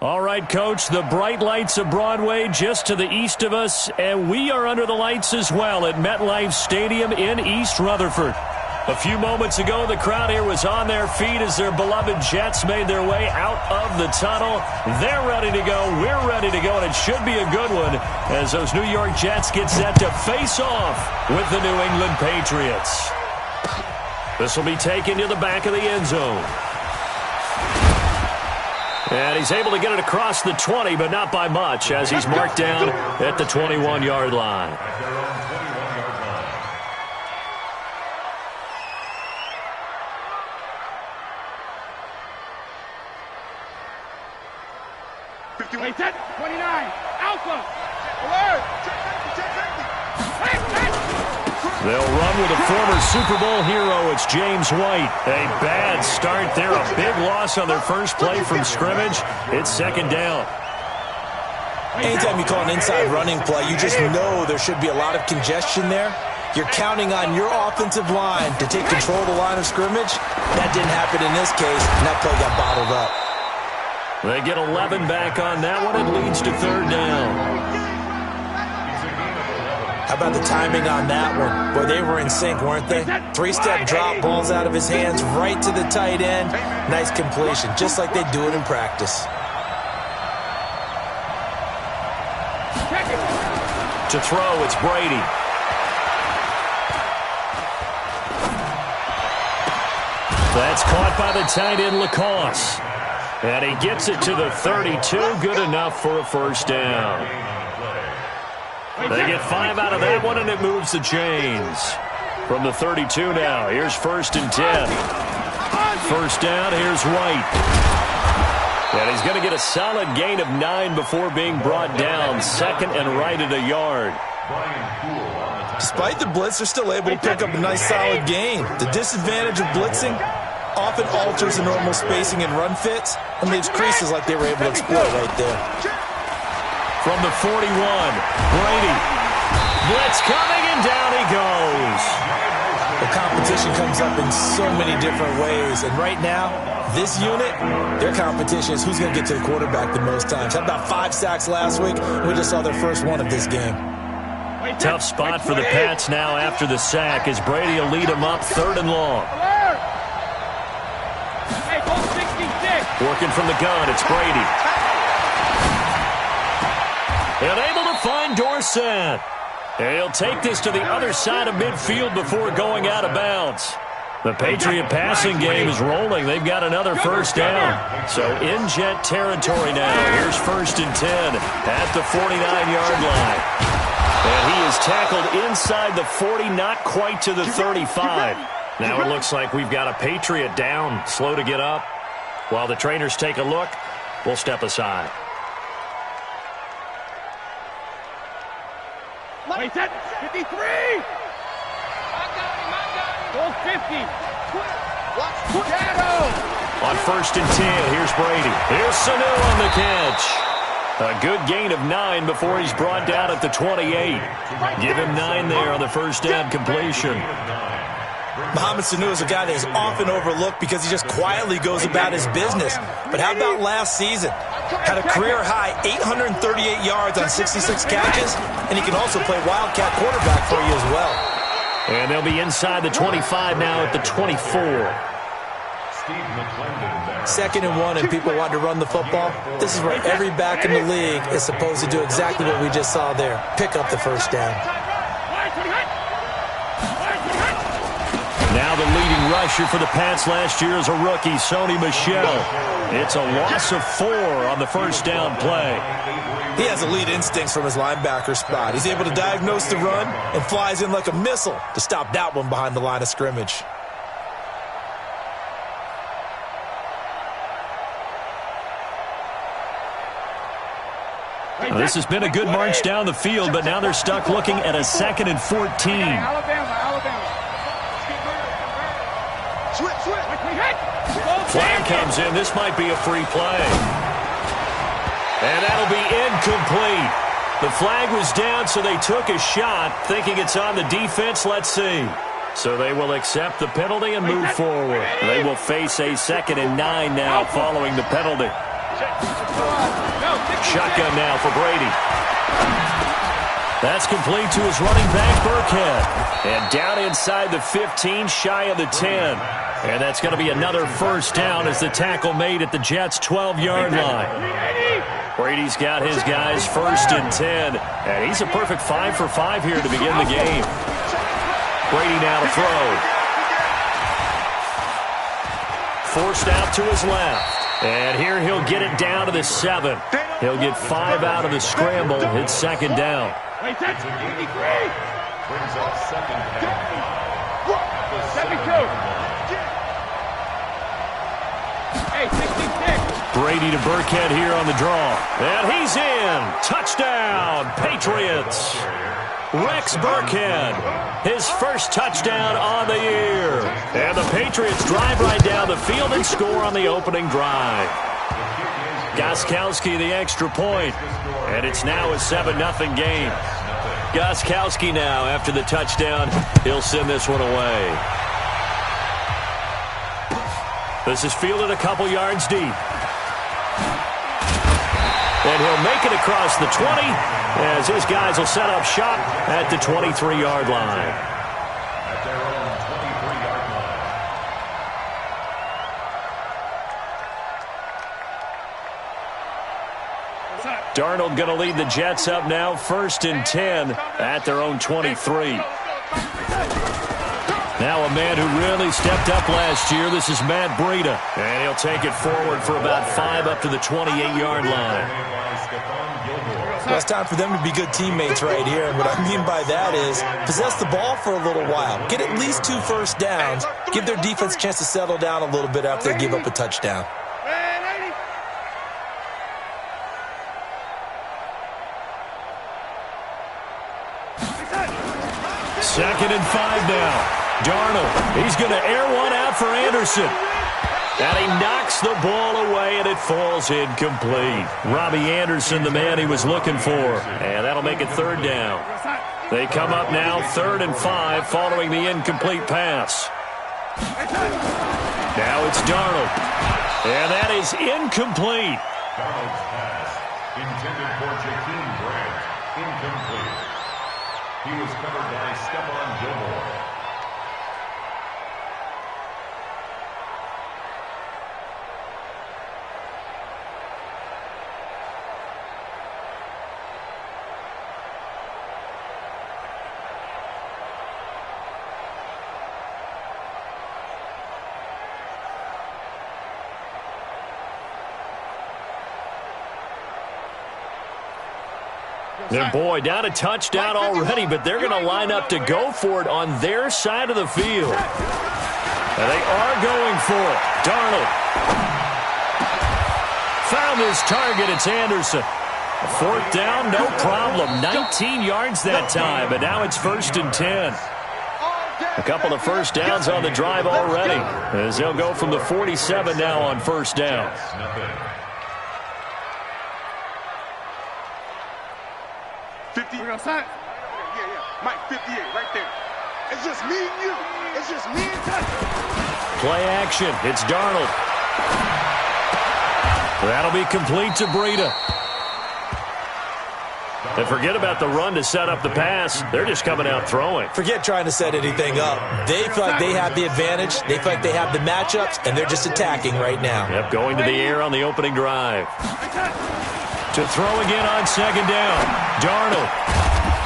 All right, Coach, the bright lights of Broadway just to the east of us, and we are under the lights as well at MetLife Stadium in East Rutherford. A few moments ago, the crowd here was on their feet as their beloved Jets made their way out of the tunnel. They're ready to go. We're ready to go, and it should be a good one as those New York Jets get set to face off with the New England Patriots. This will be taken to the back of the end zone. And he's able to get it across the 20, but not by much, as he's marked down at the 21-yard line. Wait, 29, Alpha, alert! They'll run with a former Super Bowl hero. It's James White. A bad start there. A big loss on their first play from scrimmage. It's second down. Anytime you call an inside running play, you just know there should be a lot of congestion there. You're counting on your offensive line to take control of the line of scrimmage. That didn't happen in this case, and that play got bottled up. They get 11 back on that one. It leads to third down. How about the timing on that one? Boy, they were in sync, weren't they? Three-step drop, balls out of his hands, right to the tight end. Nice completion, just like they do it in practice. To throw, it's Brady. That's caught by the tight end, Lacoste. And he gets it to the 32. Good enough for a first down. They get 5 out of that one, and it moves the chains. From the 32 now, here's first and 10. First down, here's White. And he's going to get a solid gain of 9 before being brought down. Second and right at a yard. Despite the blitz, they're still able to pick up a nice solid gain. The disadvantage of blitzing often alters the normal spacing and run fits and leaves creases like they were able to exploit right there. From the 41, Brady. Blitz coming, and down he goes. The competition comes up in so many different ways, and right now, this unit, their competition is who's going to get to the quarterback the most times. Had about 5 sacks last week, and we just saw their first one of this game. Tough spot for the Pats now after the sack as Brady will lead them up third and long. Working from the gun, it's Brady. And able to find Dorsett. And he'll take this to the other side of midfield before going out of bounds. The Patriot passing game is rolling. They've got another first down. So in Jet territory now. Here's first and 10 at the 49-yard line. And he is tackled inside the 40, not quite to the 35. Now it looks like we've got a Patriot down, slow to get up. While the trainers take a look, we'll step aside. Wait, 53! Goal 50. On first and 10, here's Brady. Here's Sanu on the catch. A good gain of 9 before he's brought down at the 28. Give him 9 there on the first down completion. Mohamed Sanu is a guy that is often overlooked because he just quietly goes about his business. But how about last season? Had a career-high 838 yards on 66 catches, and he can also play wildcat quarterback for you as well. And they'll be inside the 25 now at the 24. Second and 1, and people want to run the football. This is where every back in the league is supposed to do exactly what we just saw there. Pick up the first down. Now the leading rusher for the Pats last year is a rookie, Sony Michel. It's a loss of 4 on the first down play. He has elite instincts from his linebacker spot. He's able to diagnose the run and flies in like a missile to stop that one behind the line of scrimmage. Well, this has been a good march down the field, but now they're stuck looking at a 2nd and 14. Flag comes in. This might be a free play. And that'll be incomplete. The flag was down, so they took a shot, thinking it's on the defense. Let's see. So they will accept the penalty and move forward. They will face a 2nd and 9 now following the penalty. Shotgun now for Brady. That's complete to his running back, Burkhead. And down inside the 15, shy of the 10. And that's going to be another first down as the tackle made at the Jets' 12-yard line. Brady's got his guys first and 10. And he's a perfect 5 for 5 here to begin the game. Brady now to throw. Forced out to his left. And here he'll get it down to the 7. He'll get 5 out of the scramble. It's second down. Brings up second down. 66. Brady to Burkhead here on the draw. And he's in. Touchdown, Patriots. Rex Burkhead, his first touchdown on the year. And the Patriots drive right down the field and score on the opening drive. Gostkowski the extra point. And it's now a 7-0 game. Gostkowski now, after the touchdown, he'll send this one away. This is fielded a couple yards deep. And he'll make it across the 20 as his guys will set up shop at the 23-yard line. At their own 23-yard line. Darnold going to lead the Jets up now, first and 10 at their own 23. Now a man who really stepped up last year. This is Matt Breida. And he'll take it forward for about 5 up to the 28-yard line. Well, it's time for them to be good teammates right here. And what I mean by that is possess the ball for a little while. Get at least 2 first downs. Give their defense a chance to settle down a little bit after they give up a touchdown. Second and 5 now. Darnold, he's going to air one out for Anderson. And he knocks the ball away, and it falls incomplete. Robbie Anderson, the man he was looking for. And that'll make it third down. They come up now, 3rd and 5, following the incomplete pass. Now it's Darnold. And that is incomplete. Darnold's pass, intended for Jakeem Grant, incomplete. He was covered by Stephon Gilmore. Their boy down a touchdown already, but they're going to line up to go for it on their side of the field. And they are going for it. Darnold found his target. It's Anderson. A 4th down, no problem. 19 yards that time, but now it's 1st and 10. A couple of first downs on the drive already, as they'll go from the 47 now on first down. We're going to sign. Mike, 58, right there. It's just me and you. It's just me and Tucker. Play action. It's Darnold. That'll be complete to Breida. And forget about the run to set up the pass. They're just coming out throwing. Forget trying to set anything up. They feel like they have the advantage. They feel like they have the matchups, and they're just attacking right now. Yep, going to the air on the opening drive. To throw again on second down. Darnold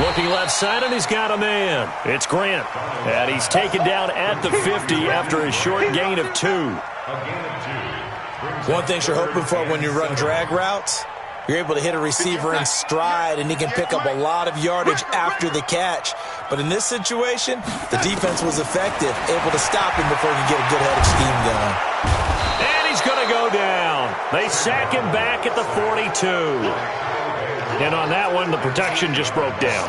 looking left side, and he's got a man. It's Grant. And he's taken down at the 50 after a short gain of 2. One thing you're hoping for when you run drag routes, you're able to hit a receiver in stride, and he can pick up a lot of yardage after the catch. But in this situation, the defense was effective, able to stop him before he could get a good head of steam going. And he's going to go down. They sack him back at the 42. And on that one, the protection just broke down.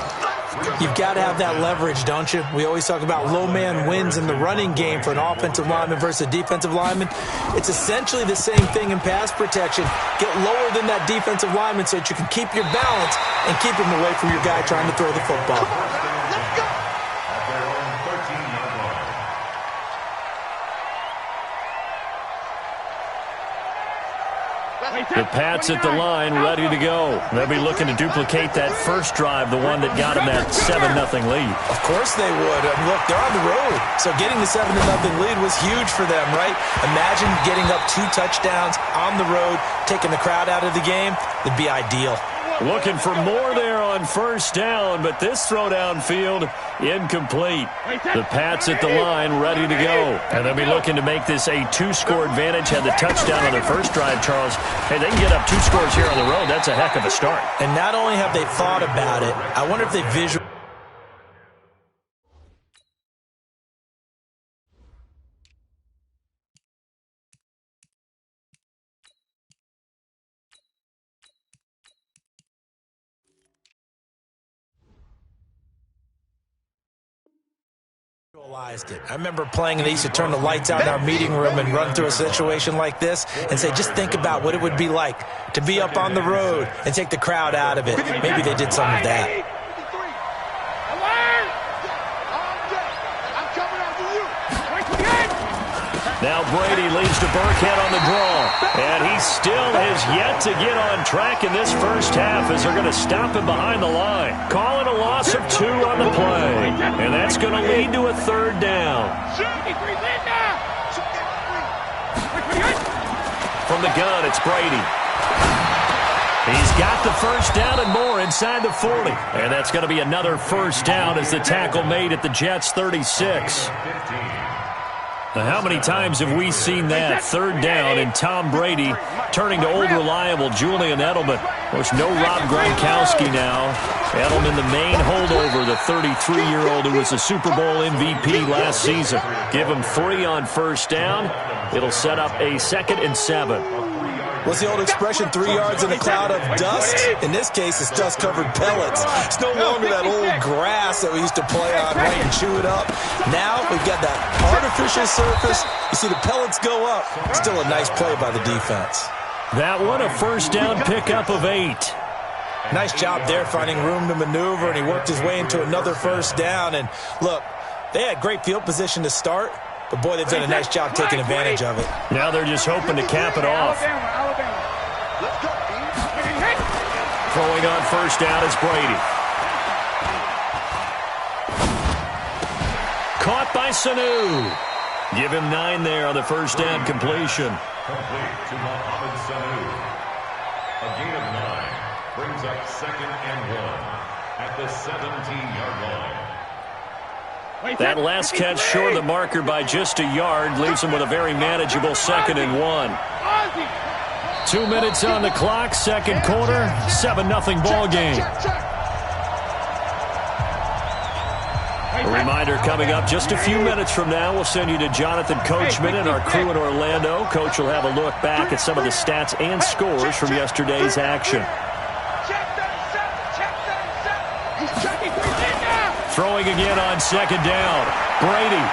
You've got to have that leverage, don't you? We always talk about low man wins in the running game for an offensive lineman versus a defensive lineman. It's essentially the same thing in pass protection. Get lower than that defensive lineman so that you can keep your balance and keep him away from your guy trying to throw the football. The Pats at the line, ready to go. They'll be looking to duplicate that first drive, the one that got them that 7-0 lead. Of course they would. Look, they're on the road, so getting the 7-0 lead was huge for them, right? Imagine getting up 2 touchdowns on the road, taking the crowd out of the game. It'd be ideal. Looking for more there on first down, but this throw downfield, incomplete. The Pats at the line, ready to go. And they'll be looking to make this a 2-score advantage. Had the touchdown on their first drive, Charles. Hey, they can get up 2 scores here on the road. That's a heck of a start. And not only have they thought about it, I wonder if they visualize. It. I remember playing and they used to turn the lights out in our meeting room and run through a situation like this and say, just think about what it would be like to be up on the road and take the crowd out of it. Maybe they did some of that. Now Brady leads to Burkhead on the draw. And he still has yet to get on track in this first half as they're going to stop him behind the line. Call it a loss of 2 on the play. And that's going to lead to a 3rd down. From the gun, it's Brady. He's got the first down and more inside the 40. And that's going to be another first down as the tackle made at the Jets' 36. Now, how many times have we seen that 3rd down and Tom Brady turning to old reliable Julian Edelman? Of course, no Rob Gronkowski now. Edelman, the main holdover, the 33-year-old who was the Super Bowl MVP last season. Give him 3 on first down. It'll set up a 2nd and 7. What's the old expression, 3 yards in a cloud of dust? In this case, it's dust-covered pellets. It's no longer that old grass that we used to play on, right, and chew it up. Now we've got that artificial surface. You see the pellets go up. Still a nice play by the defense. That one, a first down pickup of 8. Nice job there finding room to maneuver, and he worked his way into another first down. And look, they had great field position to start, but boy, they've done a nice job taking advantage of it. Now they're just hoping to cap it off. Throwing on first down is Brady. Caught by Sanu. Give him 9 there on the first down completion. Complete to Mohamed Sanu. A gain of 9 brings up 2nd and 1 at the 17-yard line. That last catch short of the marker by just a yard leaves him with a very manageable 2nd and 1. 2 minutes on the clock, second quarter, 7-0 ball game. A reminder coming up just a few minutes from now, we'll send you to Jonathan Coachman and our crew in Orlando. Coach will have a look back at some of the stats and scores from yesterday's action. Throwing again on second down. Brady.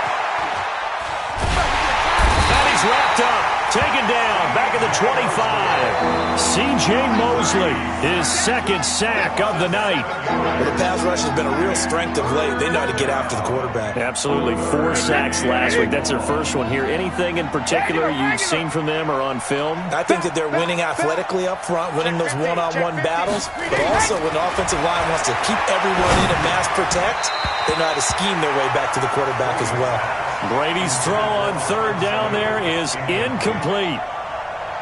And he's wrapped up. Taken down. Back at the 25. C.J. Mosley, his 2nd sack of the night. Well, the pass rush has been a real strength of late. They know how to get after the quarterback. Absolutely. 4 sacks last week. That's their first one here. Anything in particular you've seen from them or on film? I think that they're winning athletically up front, winning those one-on-one battles, but also when the offensive line wants to keep everyone in and mass protect, they know how to scheme their way back to the quarterback as well. Brady's throw on third down there is incomplete.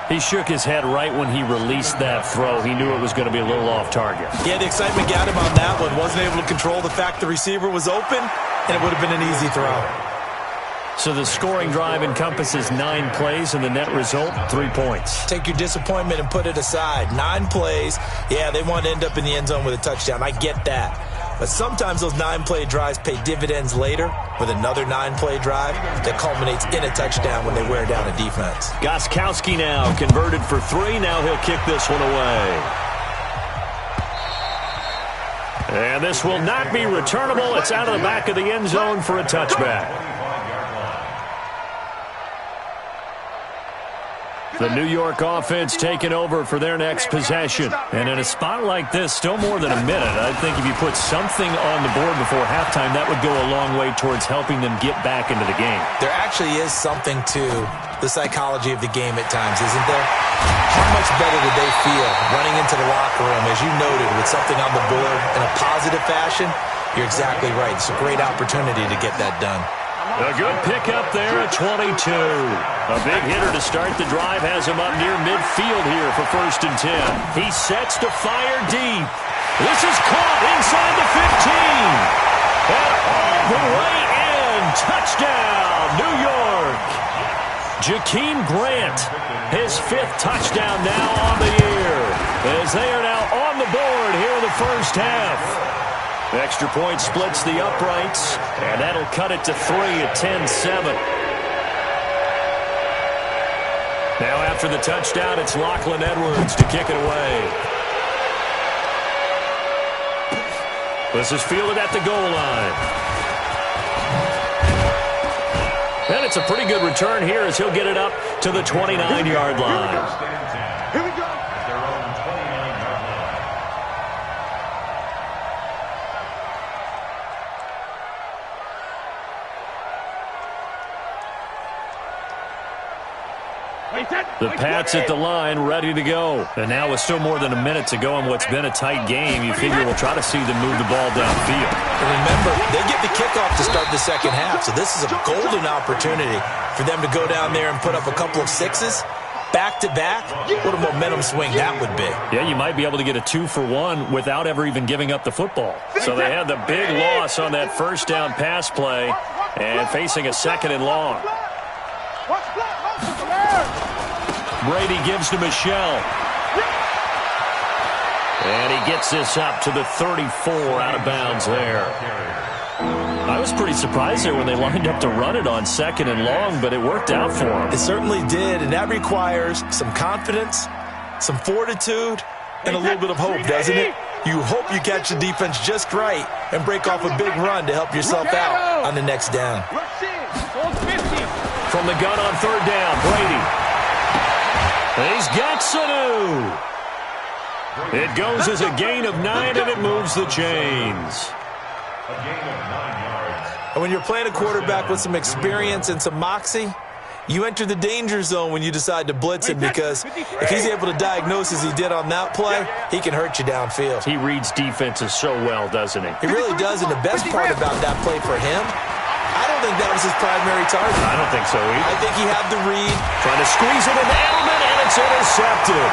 He shook his head right when he released that throw. He knew it was going to be a little off target. Yeah, the excitement got him on that one. Wasn't able to control the fact the receiver was open, and it would have been an easy throw. So the scoring drive encompasses 9 plays, and the net result, 3 points. Take your disappointment and put it aside. 9 plays. Yeah, they want to end up in the end zone with a touchdown. I get that. But sometimes those 9-play drives pay dividends later with another 9-play drive that culminates in a touchdown when they wear down a defense. Gostkowski now converted for 3. Now he'll kick this one away. And this will not be returnable. It's out of the back of the end zone for a touchback. The New York offense taking over for their next possession. And in a spot like this, still more than a minute, I think if you put something on the board before halftime, that would go a long way towards helping them get back into the game. There actually is something to the psychology of the game at times, isn't there? How much better would they feel running into the locker room, as you noted, with something on the board in a positive fashion? You're exactly right. It's a great opportunity to get that done. A good pickup there at 22. A big hitter to start the drive has him up near midfield here for 1st and 10. He sets to fire deep. This is caught inside the 15. And all the way in. Touchdown, New York. Jakeem Grant, his 5th touchdown now on the year, as they are now on the board here in the first half. Extra point splits the uprights, and that'll cut it to 3 at 10-7. Now after the touchdown, it's Lachlan Edwards to kick it away. This is fielded at the goal line. And it's a pretty good return here as he'll get it up to the 29-yard line. Here we go. The Pats at the line, ready to go. And now with still more than a minute to go in what's been a tight game, you figure we'll try to see them move the ball downfield. And remember, they get the kickoff to start the second half, so this is a golden opportunity for them to go down there and put up a couple of sixes. Back-to-back, what a momentum swing that would be. Yeah, you might be able to get a 2-for-1 without ever even giving up the football. So they had the big loss on that first down pass play and facing a 2nd and long. Brady gives to Michelle. And he gets this up to the 34 out of bounds there. I was pretty surprised there when they lined up to run it on 2nd and long, but it worked out for them. It certainly did, and that requires some confidence, some fortitude, and a little bit of hope, doesn't it? You hope you catch the defense just right and break off a big run to help yourself out on the next down. From the gun on 3rd down, Brady. He's got Sanu. It goes as a gain of 9, and it moves the chains. A gain of 9 yards. And when you're playing a quarterback with some experience and some moxie, you enter the danger zone when you decide to blitz him, because if he's able to diagnose as he did on that play, he can hurt you downfield. He reads defenses so well, doesn't he? He really does, and the best part about that play for him, I don't think that was his primary target. I don't think so either. I think he had the read. Trying to squeeze it into Edelman, and it's intercepted.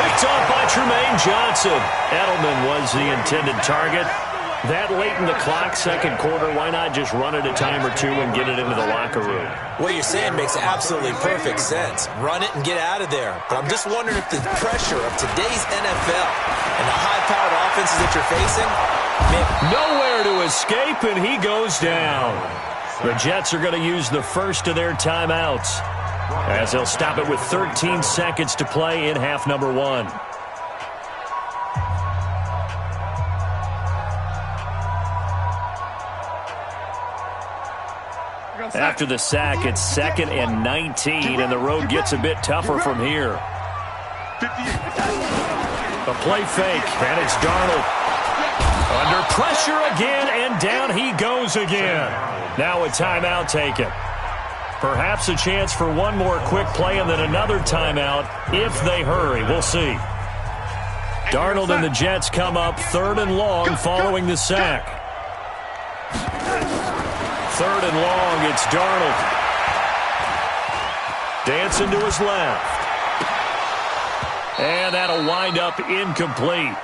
Picked off by Tremaine Johnson. Edelman was the intended target. That late in the clock, 2nd quarter, why not just run it a time or two and get it into the locker room? What you're saying makes absolutely perfect sense. Run it and get out of there. But I'm just wondering if the pressure of today's NFL and the high-powered offenses that you're facing, man, nowhere to escape, and he goes down. The Jets are going to use the first of their timeouts, as they'll stop it with 13 seconds to play in half number 1. After the sack, it's 2nd and 19, and the road gets a bit tougher from here. A play fake, and it's Darnold. Under pressure again, and down he goes again. Now a timeout taken. Perhaps a chance for one more quick play and then another timeout if they hurry. We'll see. Darnold and the Jets come up 3rd and long following the sack. 3rd and long, it's Darnold. Dancing to his left. And that'll wind up incomplete.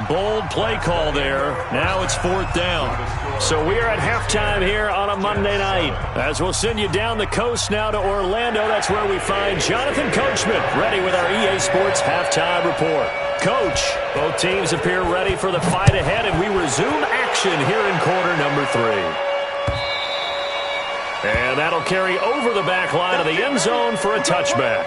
Bold play call there. Now it's 4th down. So we are at halftime here on a Monday night. As we'll send you down the coast now to Orlando. That's where we find Jonathan Coachman ready with our EA Sports halftime report. Coach, both teams appear ready for the fight ahead, and we resume action here in quarter number 3. And that'll carry over the back line of the end zone for a touchback.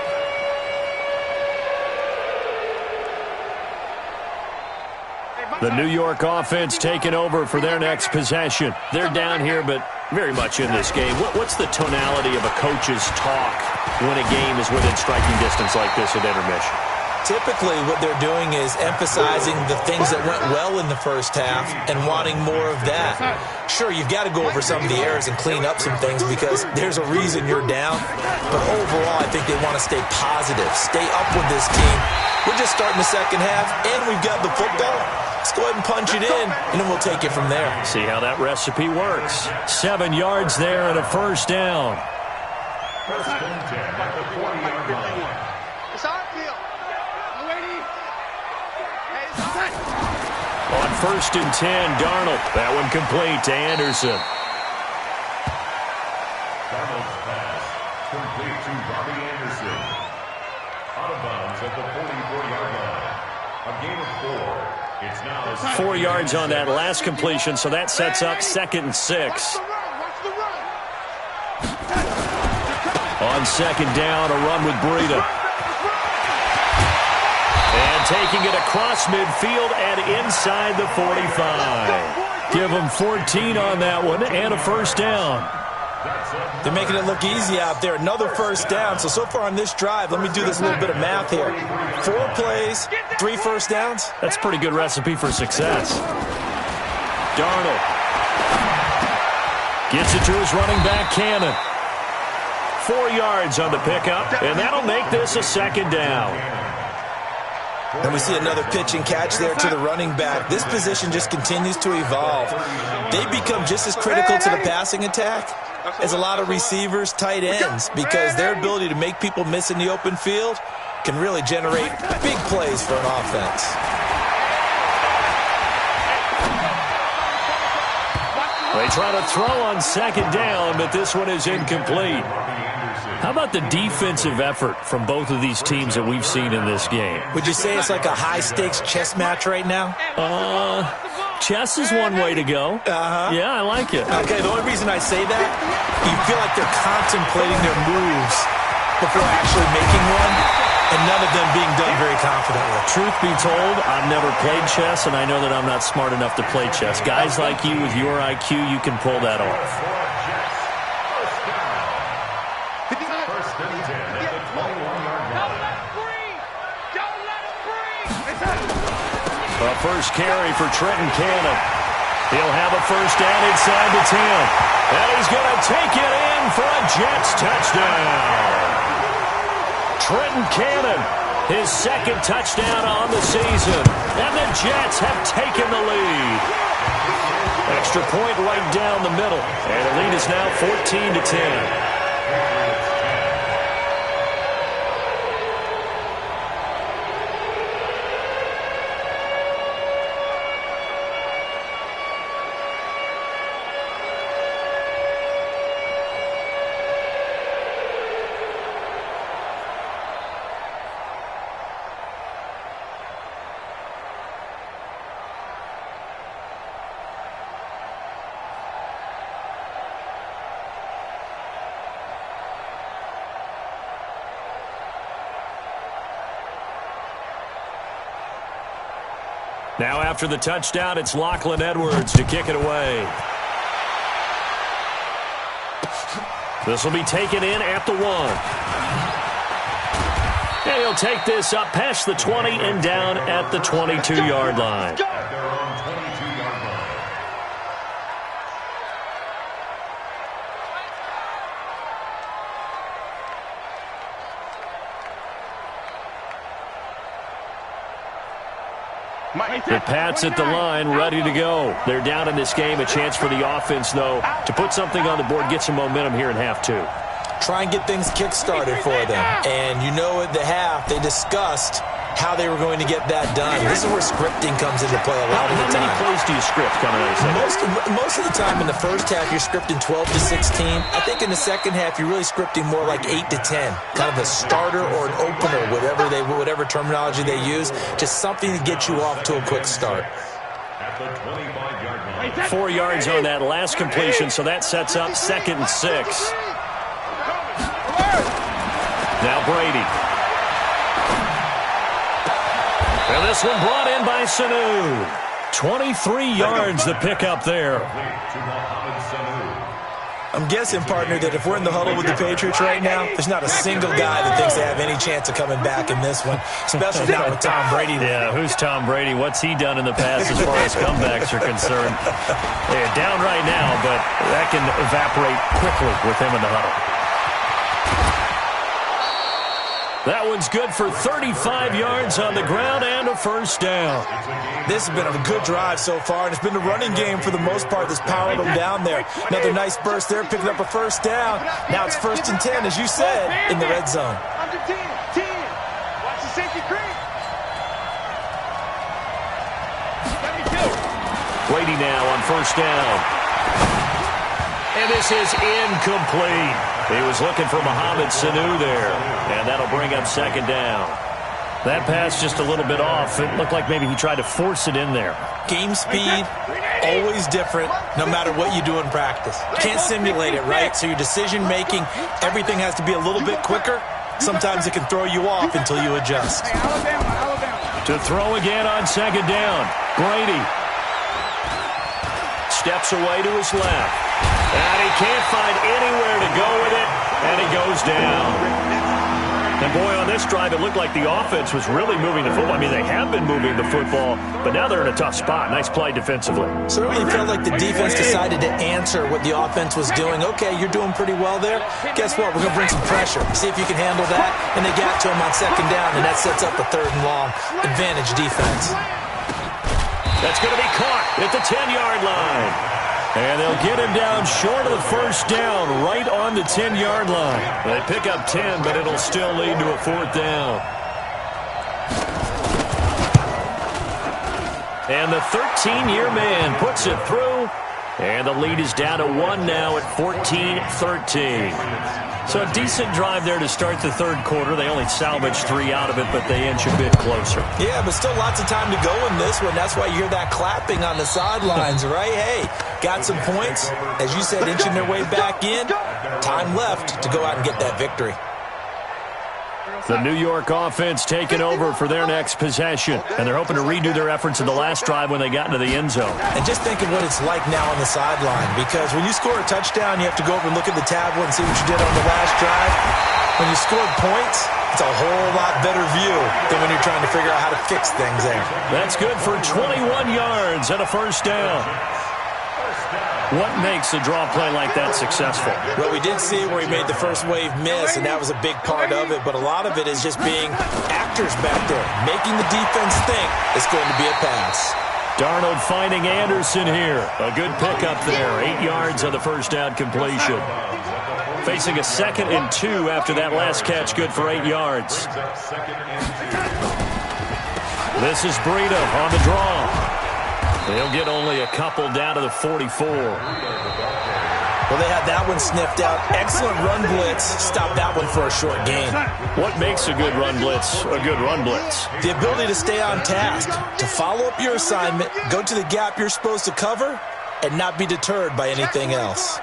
The New York offense taking over for their next possession. They're down here, but very much in this game. What's the tonality of a coach's talk when a game is within striking distance like this at intermission? Typically, what they're doing is emphasizing the things that went well in the first half and wanting more of that. Sure, you've got to go over some of the errors and clean up some things because there's a reason you're down. But overall, I think they want to stay positive, stay up with this team. We're just starting the second half, and we've got the football. Let's go ahead and punch it in, and then we'll take it from there. See how that recipe works. 7 yards there and a first down. First and 10 at the 40-yard line. It's our field. On first and 10, Darnold. That one complete to Anderson. Darnold's pass complete to Robbie Anderson. Out of bounds at the 44-yard line. A gain of 4. It's now 4 yards on that last completion, so that sets up 2nd and 6. On second down, a run with Breida. And taking it across midfield and inside the 45. Give them 14 on that one and a first down. They're making it look easy out there. Another first down. So far on this drive, let me do this little bit of math here. 4 plays, 3 first downs. That's a pretty good recipe for success. Darnold gets it to his running back, Cannon. 4 yards on the pickup, and that'll make this a second down. And we see another pitch and catch there to the running back. This position just continues to evolve. They become just as critical to the passing attack as a lot of receivers, tight ends, because their ability to make people miss in the open field can really generate big plays for an offense. They try to throw on second down, but this one is incomplete. How about the defensive effort from both of these teams that we've seen in this game? Would you say it's like a high-stakes chess match right now? Chess is one way to go. Yeah, I like it. Okay, the only reason I say that, you feel like they're contemplating their moves before actually making one, and none of them being done very confidently. Truth be told, I've never played chess, and I know that I'm not smart enough to play chess. Guys like you with your IQ, you can pull that off. A first carry for Trenton Cannon. He'll have a first down inside the 10. And he's going to take it in for a Jets touchdown. Trenton Cannon, his 2nd touchdown on the season. And the Jets have taken the lead. Extra point right down the middle. And the lead is now 14-10. Now after the touchdown, it's Lachlan Edwards to kick it away. This will be taken in at the 1. And he'll take this up past the 20 and down at the 22-yard line. The Pats at the line, ready to go. They're down in this game. A chance for the offense, though, to put something on the board, get some momentum here in half 2. Try and get things kick-started for them. And you know at the half, they discussed how they were going to get that done. This is where scripting comes into play a lot of the time. How many plays do you script coming out of the second? Most of the time in the first half, you're scripting 12 to 16. I think in the second half, you're really scripting more like 8 to 10. Kind of a starter or an opener, whatever terminology they use. Just something to get you off to a quick start. At the 25-yard line. 4 yards on that last completion, so that sets up 2nd and 6. Now Brady. And this one brought in by Sanu. 23 yards the pickup there. I'm guessing, partner, that if we're in the huddle with the Patriots right now, there's not a single guy that thinks they have any chance of coming back in this one, especially not with Tom Brady. Yeah, who's Tom Brady? What's he done in the past as far as comebacks are concerned? They're down right now, but that can evaporate quickly with him in the huddle. That one's good for 35 yards on the ground and a first down. This has been a good drive so far, and it's been the running game for the most part that's powered them down there. Another nice burst there, picking up a first down. Now it's 1st and 10, as you said, in the red zone. Under 10. Watch the safety creep. Brady now on first down. And this is incomplete. He was looking for Mohamed Sanu there, and that'll bring up 2nd down. That pass just a little bit off. It looked like maybe he tried to force it in there. Game speed, always different, no matter what you do in practice. You can't simulate it, right? So your decision-making, everything has to be a little bit quicker. Sometimes it can throw you off until you adjust. Alabama. To throw again on 2nd down. Brady steps away to his left. And he can't find anywhere to go with it, and he goes down. And boy, on this drive, it looked like the offense was really moving the football. I mean, they have been moving the football, but now they're in a tough spot. Nice play defensively. Certainly felt like the defense decided to answer what the offense was doing. Okay, you're doing pretty well there. Guess what? We're going to bring some pressure. See if you can handle that. And they got to him on 2nd down, and that sets up a 3rd and long. Advantage defense. That's going to be caught at the 10-yard line. And they'll get him down short of the first down, right on the 10-yard line. They pick up 10, but it'll still lead to a 4th down. And the 13-year man puts it through, and the lead is down to 1 now at 14-13. So a decent drive there to start the 3rd quarter. They only salvaged 3 out of it, but they inch a bit closer. Yeah, but still lots of time to go in this one. That's why you hear that clapping on the sidelines, right? Hey, got some points. As you said, inching their way back in. Time left to go out and get that victory. The New York offense taking over for their next possession. And they're hoping to redo their efforts in the last drive when they got into the end zone. And just think of what it's like now on the sideline. Because when you score a touchdown, you have to go over and look at the tablet and see what you did on the last drive. When you scored points, it's a whole lot better view than when you're trying to figure out how to fix things there. That's good for 21 yards and a first down. What makes a draw play like that successful? Well, we did see where he made the first wave miss, and that was a big part of it. But a lot of it is just being actors back there, making the defense think it's going to be a pass. Darnold finding Anderson here. A good pickup there. 8 yards on the first down completion. Facing a 2nd and 2 after that last catch. Good for 8 yards. This is Breida on the draw. They'll get only a couple down to the 44. Well, they had that one sniffed out. Excellent run blitz. Stop that one for a short gain. What makes a good run blitz a good run blitz? The ability to stay on task, to follow up your assignment, go to the gap you're supposed to cover, and not be deterred by anything else.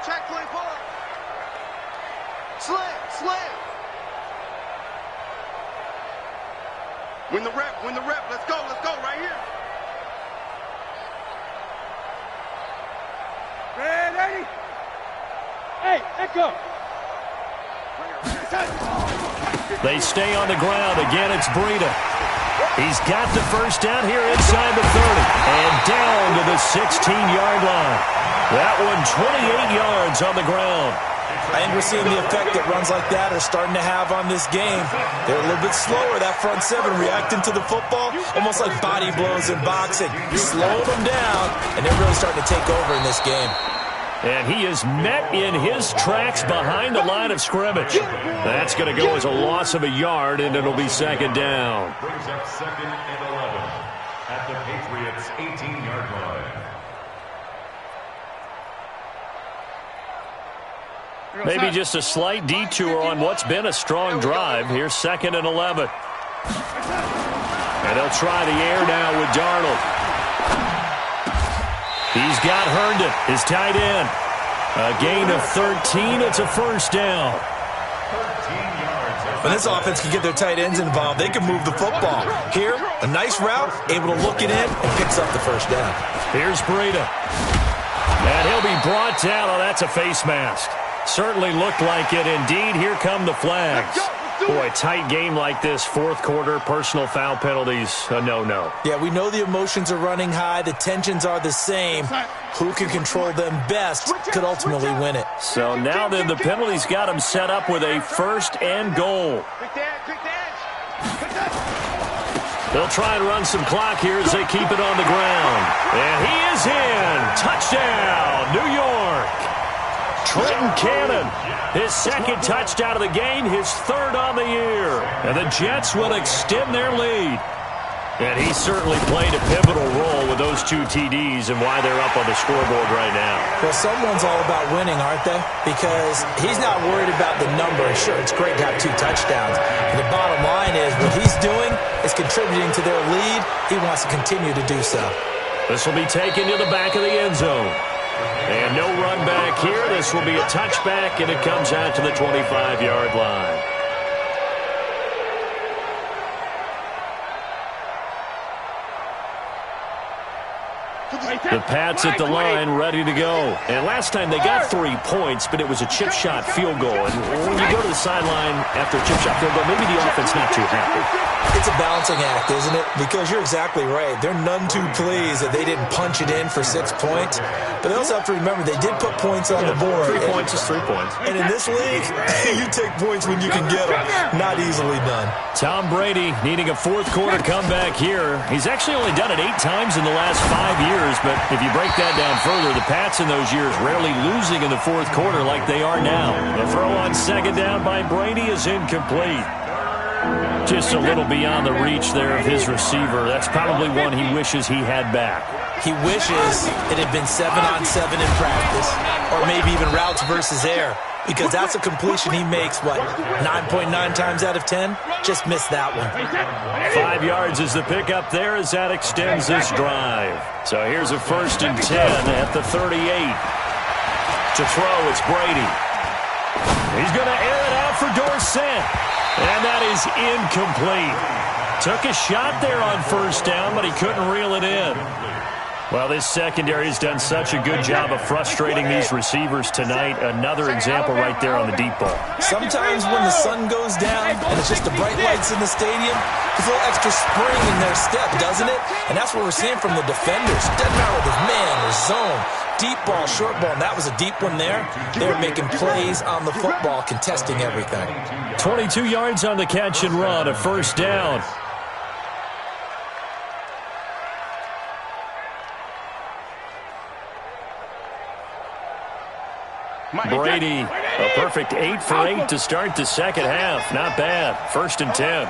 Slam. Win the rep. Let's go right here. Ready? Hey, echo. They stay on the ground. Again, it's Breida. He's got the first down here inside the 30. And down to the 16-yard line. That one 28 yards on the ground. I think we're seeing the effect that runs like that are starting to have on this game. They're a little bit slower, that front 7, reacting to the football, almost like body blows in boxing. Slowing them down, and they're really starting to take over in this game. And he is met in his tracks behind the line of scrimmage. That's going to go as a loss of a yard, and it'll be 2nd down. Brings up 2nd and 11 at the Patriots' 18-yard line. Maybe just a slight detour on what's been a strong drive. Here's 2nd and 11. And they'll try the air now with Darnold. He's got Herndon, his tight end. A gain of 13. It's a first down. When this offense can get their tight ends involved, they can move the football. Here, a nice route, able to look it in, and picks up the first down. Here's Breida. And he'll be brought down. Oh, that's a face mask. Certainly looked like it. Indeed, here come the flags. Boy, tight game like this, fourth quarter, personal foul penalties, a no-no. Yeah, we know the emotions are running high. The tensions are the same. Who can control them best could ultimately win it. So now then, the penalties got him set up with a first and goal. They'll try and run some clock here as they keep it on the ground. And he is in. Touchdown, New York. Trenton Cannon, his second touchdown of the game, his third on the year. And the Jets will extend their lead. And he certainly played a pivotal role with those two TDs and why they're up on the scoreboard right now. Well, someone's all about winning, aren't they? Because he's not worried about the number. Sure, it's great to have 2 touchdowns. But the bottom line is what he's doing is contributing to their lead. He wants to continue to do so. This will be taken to the back of the end zone. And no run back here. This will be a touchback, and it comes out to the 25-yard line. The Pats at the line, ready to go. And last time they got 3 points, but it was a chip shot field goal. And when you go to the sideline after a chip shot field goal, maybe the offense not too happy. It's a balancing act, isn't it? Because you're exactly right. They're none too pleased that they didn't punch it in for 6 points. But they also have to remember they did put points on the board. 3 points is 3 points. And in this league, you take points when you can get them. Not easily done. Tom Brady needing a fourth quarter comeback here. He's actually only done it 8 times in the last 5 years. But if you break that down further, the Pats in those years rarely losing in the fourth quarter like they are now. The throw on second down by Brady is incomplete. Just a little beyond the reach there of his receiver. That's probably one he wishes he had back. He wishes it had been 7-on-7 in practice, or maybe even routes versus air, because that's a completion he makes, 9.9 times out of 10? Just missed that one. 5 yards is the pickup there as that extends this drive. So here's a 1st and 10 at the 38. To throw, it's Brady. He's going to air it out for Dorsett. And that is incomplete. Took a shot there on 1st down, but he couldn't reel it in. Well, this secondary has done such a good job of frustrating these receivers tonight. Another example right there on the deep ball. Sometimes when the sun goes down and it's just the bright lights in the stadium, there's a little extra spring in their step, doesn't it? And that's what we're seeing from the defenders. Doesn't matter whether it's man or zone. Deep ball, short ball, and that was a deep one there. They're making plays on the football, contesting everything. 22 yards on the catch and run, a 1st down. Brady, a perfect 8 for 8 to start the second half. Not bad. 1st and 10.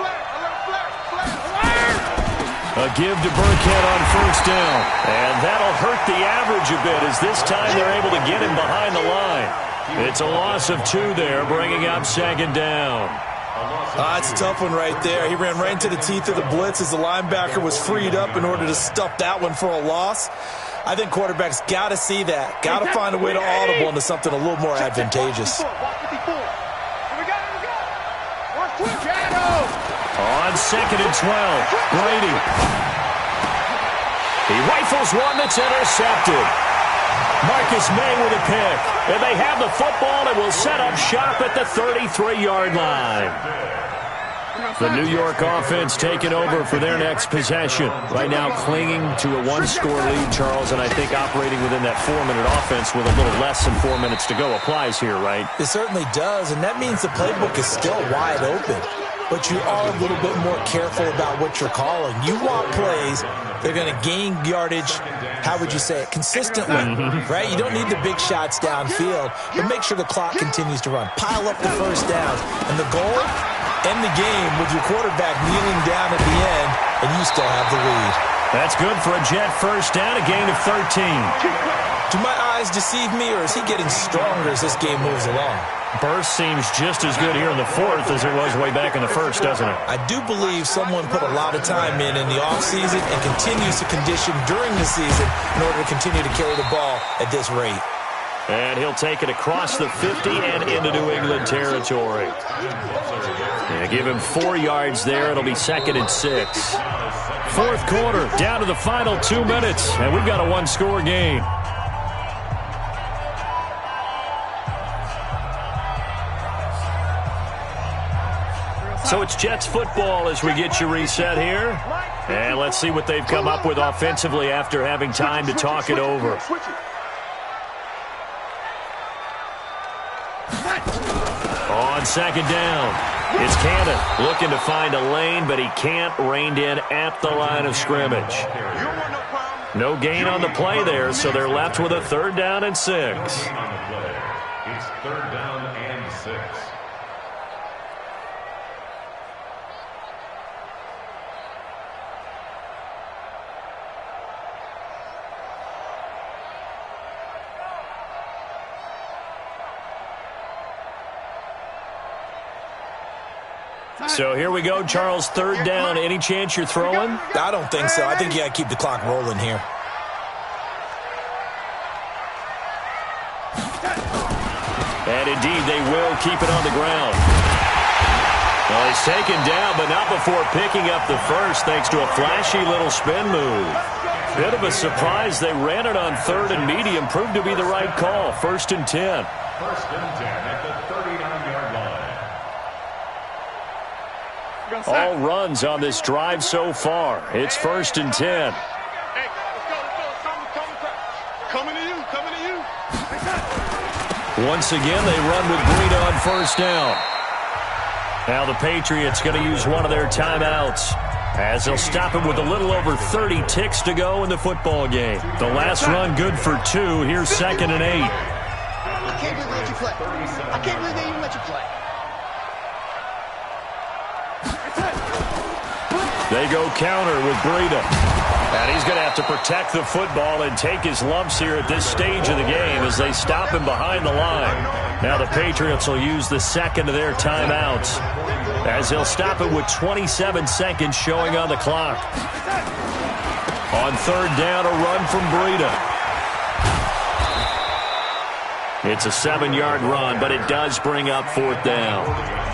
A give to Burkhead on 1st down. And that'll hurt the average a bit as this time they're able to get him behind the line. It's a loss of 2 there, bringing up 2nd down. It's a tough one right there. He ran right into the teeth of the blitz as the linebacker was freed up in order to stuff that one for a loss. I think quarterbacks got to see that. Got to find a way to audible into something a little more advantageous. On 2nd and 12, Brady. He rifles one that's intercepted. Marcus May with a pick. And they have the football and will set up shop at the 33-yard line. The New York offense taking over for their next possession. Right now clinging to a 1-score lead, Charles, and I think operating within that 4-minute offense with a little less than 4 minutes to go applies here, right? It certainly does, and that means the playbook is still wide open. But you are a little bit more careful about what you're calling. You want plays that are going to gain yardage, how would you say it, consistently, right? You don't need the big shots downfield, but make sure the clock continues to run. Pile up the 1st downs. And the goal, end the game with your quarterback kneeling down at the end, and you still have the lead. That's good for a Jet 1st down, a gain of 13. Do my eyes deceive me, or is he getting stronger as this game moves along? Burst seems just as good here in the 4th as it was way back in the 1st, doesn't it? I do believe someone put a lot of time in the offseason and continues to condition during the season in order to continue to carry the ball at this rate. And he'll take it across the 50 and into New England territory. And give him 4 yards there. It'll be 2nd and 6. 4th quarter, down to the final 2 minutes, and we've got a 1-score game. So it's Jets football as we get you reset here. And let's see what they've come up with offensively after having time to talk it over. On second down, it's Cannon looking to find a lane, but he can't. Reined in at the line of scrimmage. No gain on the play there, so they're left with a 3rd down and 6. It's 3rd down and 6. So here we go, Charles, 3rd down. Any chance you're throwing? I don't think so. I think you got to keep the clock rolling here. And indeed, they will keep it on the ground. Well, he's taken down, but not before picking up the first, thanks to a flashy little spin move. Bit of a surprise. They ran it on 3rd and medium. Proved to be the right call. 1st and 10. 1st and 10 at the 39-yard line. All runs on this drive so far. It's 1st and 10. Hey, let's go. Coming to you. Once again, they run with Breida on 1st down. Now the Patriots going to use one of their timeouts as they'll stop him with a little over 30 ticks to go in the football game. The last run good for 2. Here's 2nd and 8. I can't believe they let you play. I can't believe they even let you play. They go counter with Breida. And he's going to have to protect the football and take his lumps here at this stage of the game as they stop him behind the line. Now the Patriots will use the 2nd of their timeouts as they'll stop it with 27 seconds showing on the clock. On 3rd down, a run from Breida. It's a 7-yard run, but it does bring up 4th down.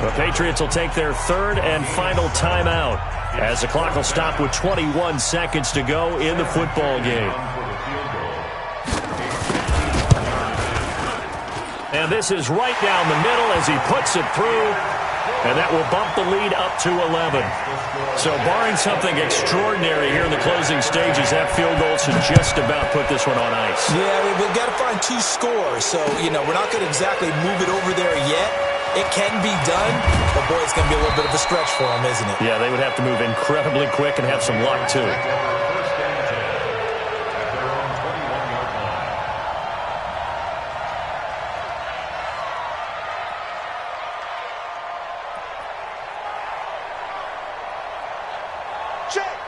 The Patriots will take their 3rd and final timeout as the clock will stop with 21 seconds to go in the football game. And this is right down the middle as he puts it through, and that will bump the lead up to 11. So barring something extraordinary here in the closing stages, that field goal should just about put this one on ice. Yeah, we've got to find 2 scores, so, we're not going to exactly move it over there yet. It can be done, but, boy, it's going to be a little bit of a stretch for them, isn't it? Yeah, they would have to move incredibly quick and have some luck, too.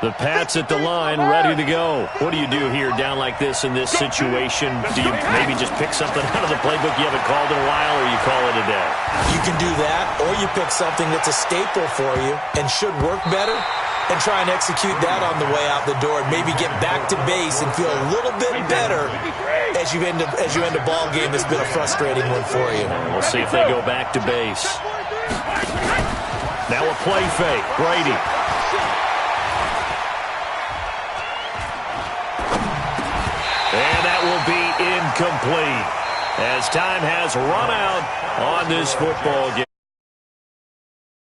The Pats at the line, ready to go. What do you do here down like this in this situation? Do you maybe just pick something out of the playbook you haven't called in a while, or you call it a day? You can do that, or you pick something that's a staple for you and should work better and try and execute that on the way out the door and maybe get back to base and feel a little bit better as you end a ball game that's been a frustrating one for you. We'll see if they go back to base. Now a play fake. Brady. And that will be incomplete as time has run out on this football game.